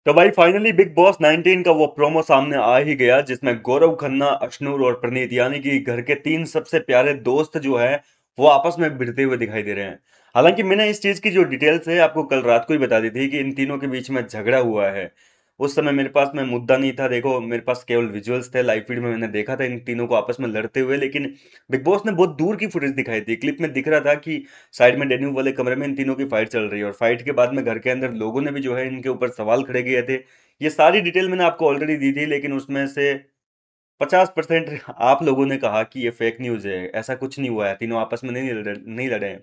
तो भाई finally big boss 19 का वो प्रोमो सामने आ ही गया जिसमें गौरव खन्ना, अश्नूर और प्रनीत यानी कि घर के तीन सबसे प्यारे दोस्त जो है वो आपस में भिड़ते हुए दिखाई दे रहे हैं। हालांकि मैंने इस चीज की जो डिटेल्स है आपको कल रात को ही बता दी थी कि इन तीनों के बीच में झगड़ा हुआ है। उस समय मेरे पास में मुद्दा नहीं था, देखो मेरे पास केवल विजुअल्स थे, लाइव फीड में मैंने देखा था इन तीनों को आपस में लड़ते हुए। लेकिन बिग बॉस ने बहुत दूर की फुटेज दिखाई थी, क्लिप में दिख रहा था कि साइड में डेन्यू वाले कमरे में इन तीनों की फाइट चल रही है और फाइट के बाद में घर के अंदर लोगों ने भी जो है इनके ऊपर सवाल खड़े किए थे। ये सारी डिटेल मैंने आपको ऑलरेडी दी थी, लेकिन उसमें से 50% आप लोगों ने कहा कि ये फेक न्यूज है, ऐसा कुछ नहीं हुआ है, तीनों आपस में नहीं लड़े हैं।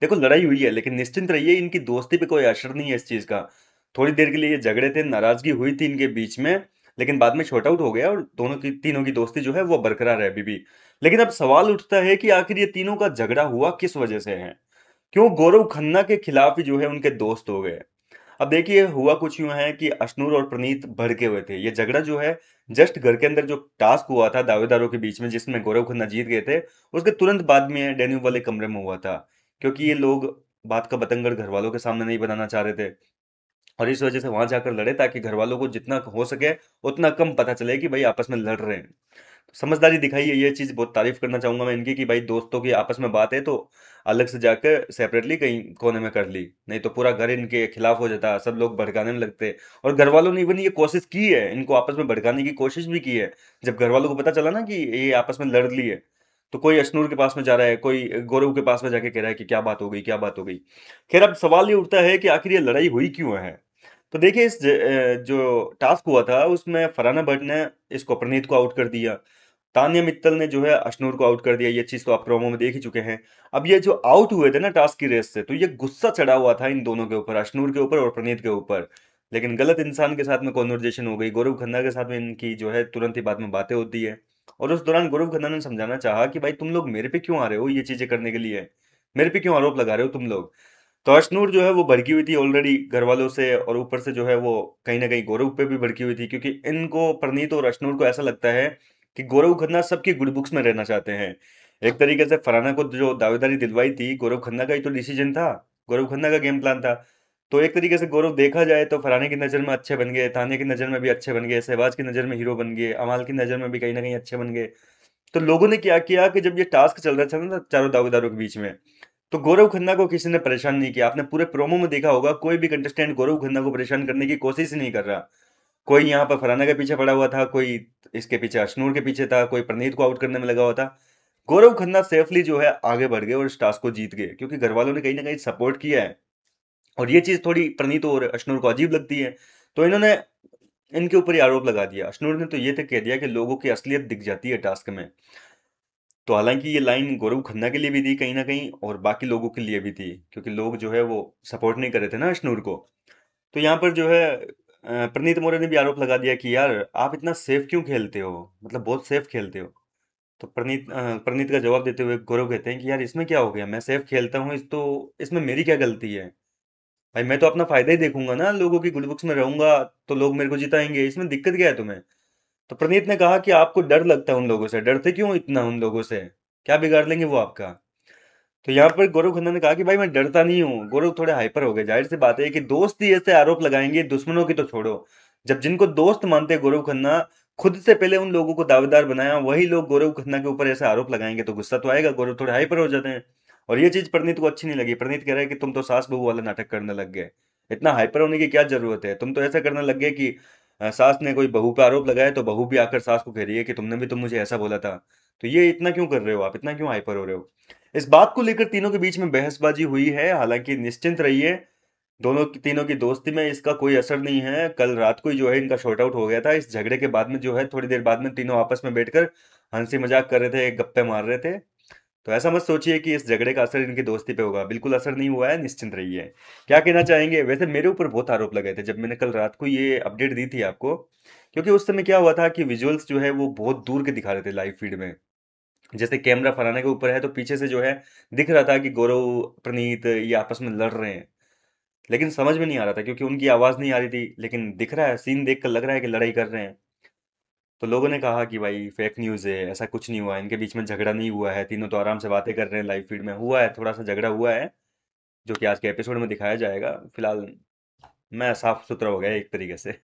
देखो लड़ाई हुई है लेकिन निश्चिंत रहिए, इनकी दोस्ती पे कोई असर नहीं है इस चीज का। थोड़ी देर के लिए ये झगड़े थे, नाराजगी हुई थी इनके बीच में, लेकिन बाद में शॉर्ट आउट हो गया और दोनों की तीनों की दोस्ती जो है वो बरकरार है अभी भी। लेकिन अब सवाल उठता है कि आखिर ये तीनों का झगड़ा हुआ किस वजह से है, क्यों गौरव खन्ना के खिलाफ ही जो है उनके दोस्त हो गए। अब देखिए हुआ कुछ यूं है कि अश्नूर और प्रनीत भड़के हुए थे। ये झगड़ा जो है जस्ट घर के अंदर जो टास्क हुआ था दावेदारों के बीच में जिसमें गौरव खन्ना जीत गए थे, उसके तुरंत बाद में डेन्यू वाले कमरे में हुआ था। क्योंकि ये लोग बात का बतंगड़ घर वालों के सामने नहीं बनाना चाह रहे थे और इस वजह से वहां जाकर लड़े ताकि घर वालों को जितना हो सके उतना कम पता चले कि भाई आपस में लड़ रहे हैं। तो समझदारी दिखाई है, ये चीज बहुत तारीफ करना चाहूंगा मैं इनकी कि भाई दोस्तों की आपस में बात है तो अलग से जाकर सेपरेटली कहीं कोने में कर ली, नहीं तो पूरा घर इनके खिलाफ हो जाता, सब लोग भड़काने में लगते। और घर वालों ने इवन ये कोशिश की है, इनको आपस में भड़काने की कोशिश भी की है। जब घर वालों को पता चला ना कि ये आपस में लड़ लिए, तो कोई अशनूर के पास में जा रहा है, कोई गौरव के पास में जाके कह रहा है कि क्या बात हो गई, क्या बात हो गई। खैर अब सवाल ये उठता है कि आखिर ये लड़ाई हुई क्यों है। तो देखिए जो टास्क हुआ था उसमें फरहाना भट्ट ने इसको प्रणीत को आउट कर दिया, तान्या मित्तल ने जो है अशनूर को आउट कर दिया। ये चीज तो आप प्रोमो में देख ही चुके हैं। अब ये जो आउट हुए थे ना टास्क की रेस से, तो ये गुस्सा चढ़ा हुआ था इन दोनों के ऊपर, अशनूर के ऊपर और प्रणीत के ऊपर। लेकिन गलत इंसान के साथ में कॉन्वर्जेशन हो गई, गौरव खन्ना के साथ में इनकी जो है तुरंत ही बाद में बातें होती है। और उस दौरान गौरव खन्ना ने समझाना चाहा कि भाई तुम लोग मेरे पे क्यों आ रहे हो ये चीजें करने के लिए, मेरे पे क्यों आरोप लगा रहे हो तुम लोग। तो अशनूर जो है वो भड़की हुई थी ऑलरेडी घर वालों से, और ऊपर से जो है वो कहीं ना कहीं गौरव पे भी भड़की हुई थी, क्योंकि इनको प्रणीत और अशनूर को ऐसा लगता है कि गौरव खन्ना सबकी गुड बुक्स में रहना चाहते हैं। एक तरीके से फरहाना को जो दावेदारी दिलवाई थी गौरव खन्ना का ही तो डिसीजन था, गौरव खन्ना का गेम प्लान था। तो एक तरीके से गौरव देखा जाए तो फरहाने की नज़र में अच्छे बन गए, तान्या की नज़र में भी अच्छे बन गए, शहबाज की नज़र में हीरो बन गए, अमाल की नज़र में भी कहीं ना कहीं अच्छे बन गए। तो लोगों ने क्या किया कि जब ये टास्क चल रहा था ना चारों दावेदारों के बीच में, तो गौरव खन्ना को किसी ने परेशान नहीं किया। आपने पूरे प्रोमो में देखा होगा कोई भी कंटेस्टेंट गौरव खन्ना को परेशान करने की कोशिश ही नहीं कर रहा। कोई यहाँ पर फरहाना के पीछे पड़ा हुआ था, कोई इसके पीछे अशनूर के पीछे था, कोई प्रणीत को आउट करने में लगा हुआ था। गौरव खन्ना सेफली जो है आगे बढ़ गए और इस टास्क को जीत गए, क्योंकि घर वालों ने कहीं ना कहीं सपोर्ट किया है। और ये चीज थोड़ी प्रणीत और अशनूर को अजीब लगती है, तो इन्होंने इनके ऊपर ही आरोप लगा दिया। अशनूर ने तो ये तक कह दिया कि लोगों की असलियत दिख जाती है टास्क में। तो हालांकि ये लाइन गौरव खन्ना के लिए भी थी कहीं ना कहीं और बाकी लोगों के लिए भी थी, क्योंकि लोग जो है वो सपोर्ट नहीं कर रहे थे ना अशनूर को। तो यहाँ पर जो है प्रणीत मोरे ने भी आरोप लगा दिया कि यार आप इतना सेफ क्यों खेलते हो, मतलब बहुत सेफ खेलते हो। तो प्रणीत का जवाब देते हुए गौरव कहते हैं कि यार इसमें क्या हो गया, मैं सेफ खेलता हूँ, इस तो इसमें मेरी क्या गलती है। भाई मैं तो अपना फायदा ही देखूंगा ना, लोगों की गुड बुक्स में रहूंगा तो लोग मेरे को जिताएंगे, इसमें दिक्कत क्या है तुम्हें। तो प्रणीत ने कहा कि आपको डर लगता है उन लोगों से, डरते क्यों इतना उन लोगों से, क्या बिगाड़ लेंगे वो आपका। तो यहाँ पर गौरव खन्ना ने कहा कि भाई मैं डरता नहीं हूँ। गौरव थोड़े हाइपर हो गए, जाहिर सी बात है कि दोस्त ही ऐसे आरोप लगाएंगे, दुश्मनों की तो छोड़ो। जब जिनको दोस्त मानते हैं गौरव खन्ना, खुद से पहले उन लोगों को दावेदार बनाया, वही लोग गौरव खन्ना के ऊपर ऐसे आरोप लगाएंगे तो गुस्सा तो आएगा। गौरव थोड़े हाइपर हो जाते हैं और ये चीज प्रणीत को अच्छी नहीं लगी। प्रणीत कह रहा है कि तुम तो सास बहू वाला नाटक करने लग गए, इतना हाइपर होने की क्या जरूरत है, तुम तो ऐसा करने लग गए कि सास ने कोई बहू पे आरोप लगाया तो बहू भी आकर सास को कह रही है कि तुमने भी तो मुझे ऐसा बोला था। तो ये इतना क्यों कर रहे हो आप, इतना क्यों हाइपर हो रहे हो। इस बात को लेकर तीनों के बीच में बहसबाजी हुई है। हालांकि निश्चिंत रहिए, दोनों की तीनों की दोस्ती में इसका कोई असर नहीं है। कल रात को ही जो है इनका शॉर्ट आउट हो गया था। इस झगड़े के बाद में जो है थोड़ी देर बाद में तीनों आपस में बैठकर हंसी मजाक कर रहे थे, गप्पे मार रहे थे। तो ऐसा मत सोचिए कि इस झगड़े का असर इनकी दोस्ती पे होगा, बिल्कुल असर नहीं हुआ है, निश्चिंत रहिए। क्या कहना चाहेंगे। वैसे मेरे ऊपर बहुत आरोप लगाए थे जब मैंने कल रात को ये अपडेट दी थी आपको, क्योंकि उस समय क्या हुआ था कि विजुअल्स जो है वो बहुत दूर के दिखा रहे थे लाइव फीड में। जैसे कैमरा फराने के ऊपर है तो पीछे से जो है दिख रहा था कि गौरव प्रणीत ये आपस में लड़ रहे हैं, लेकिन समझ में नहीं आ रहा था क्योंकि उनकी आवाज नहीं आ रही थी, लेकिन दिख रहा है, सीन देख कर लग रहा है कि लड़ाई कर रहे हैं। तो लोगों ने कहा कि भाई फेक न्यूज है, ऐसा कुछ नहीं हुआ है, इनके बीच में झगड़ा नहीं हुआ है, तीनों तो आराम से बातें कर रहे हैं। लाइव फीड में हुआ है थोड़ा सा झगड़ा हुआ है, जो कि आज के एपिसोड में दिखाया जाएगा। फिलहाल मैं साफ सुथरा हो गया एक तरीके से।